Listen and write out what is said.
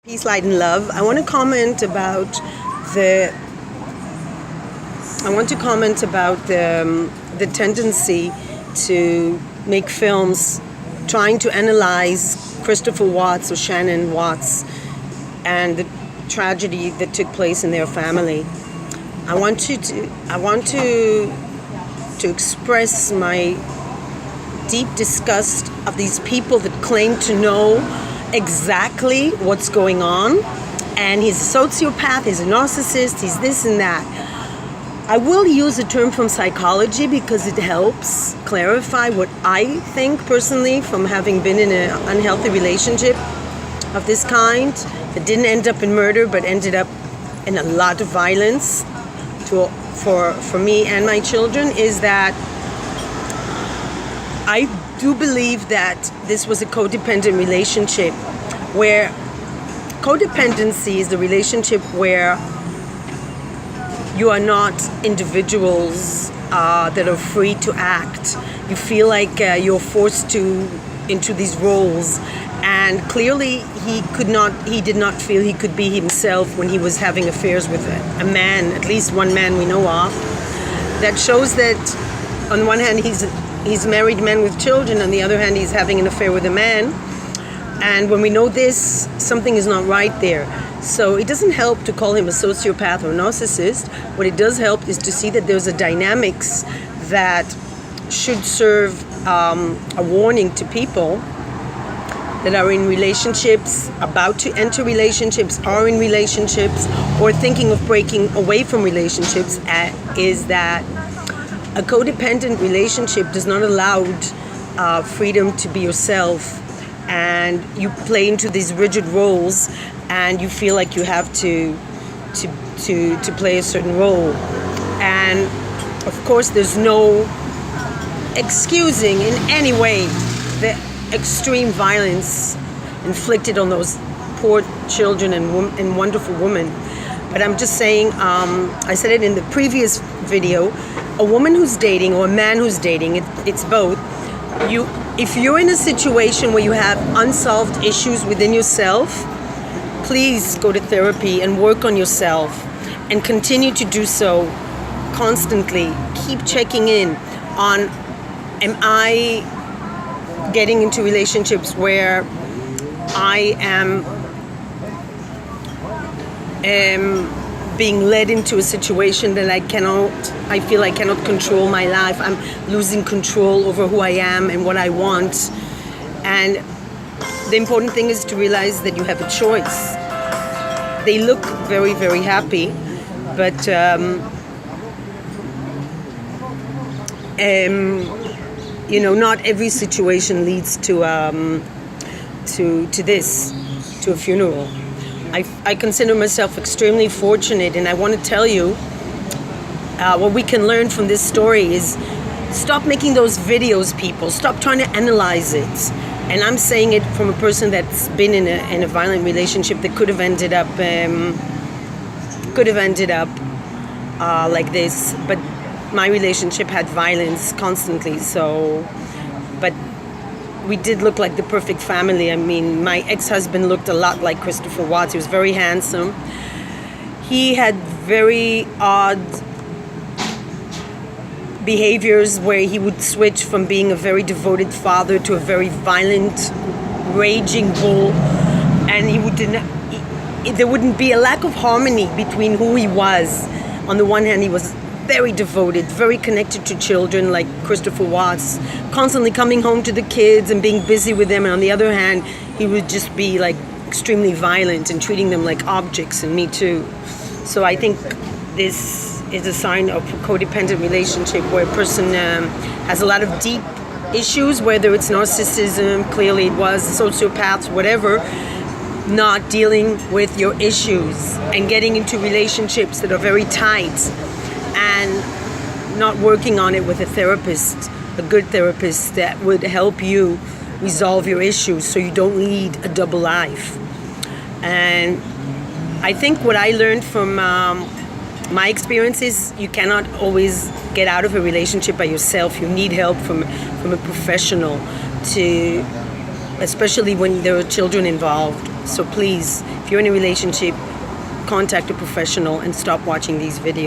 Peace, light, and love. I want to comment about the the tendency to make films trying to analyze Christopher Watts or Shannon Watts and the tragedy that took place in their family. I want to express my deep disgust of these people that claim to know exactly what's going on, and he's a sociopath, he's a narcissist, he's this and that. I will use a term from psychology because it helps clarify what I think personally from having been in an unhealthy relationship of this kind that didn't end up in murder but ended up in a lot of violence for me and my children, is that I do believe that this was a codependent relationship, where codependency is the relationship where you are not individuals that are free to act. You feel like you're forced into these roles, and clearly he did not feel he could be himself when he was having affairs with a man, at least one man we know of. That shows that on one hand he's a married man with children, on the other hand he's having an affair with a man. And when we know this, something is not right there. So it doesn't help to call him a sociopath or a narcissist. What it does help is to see that there's a dynamics that should serve a warning to people that are in relationships, about to enter relationships, are in relationships, or thinking of breaking away from relationships, is that a codependent relationship does not allow freedom to be yourself, and you play into these rigid roles, and you feel like you have to play a certain role. And of course, there's no excusing in any way the extreme violence inflicted on those poor children and wonderful women. But I'm just saying, I said it in the previous video, a woman who's dating or a man who's dating, it's both. If you're in a situation where you have unsolved issues within yourself, please go to therapy and work on yourself, and continue to do so constantly. Keep checking in on, am I getting into relationships where I am being led into a situation that I feel I cannot control my life. I'm losing control over who I am and what I want. And the important thing is to realize that you have a choice. They look very, very happy, but not every situation leads to a funeral. I consider myself extremely fortunate, and I want to tell you what we can learn from this story is stop making those videos, people. Stop trying to analyze it. And I'm saying it from a person that's been in a violent relationship that could have ended up like this. But my relationship had violence constantly. But we did look like the perfect family. I mean, my ex-husband looked a lot like Christopher Watts. He was very handsome. He had very odd behaviors where he would switch from being a very devoted father to a very violent, raging bull. And there wouldn't be a lack of harmony between who he was. On the one hand, he was very devoted, very connected to children like Christopher Watts, constantly coming home to the kids and being busy with them. And on the other hand, he would just be like extremely violent and treating them like objects, and me too. So I think this is a sign of a codependent relationship where a person has a lot of deep issues, whether it's narcissism, clearly it was, sociopaths, whatever, not dealing with your issues and getting into relationships that are very tight, and not working on it with a therapist, a good therapist that would help you resolve your issues so you don't lead a double life. And I think what I learned from my experience is you cannot always get out of a relationship by yourself. You need help from a professional, especially when there are children involved. So please, if you're in a relationship, contact a professional and stop watching these videos.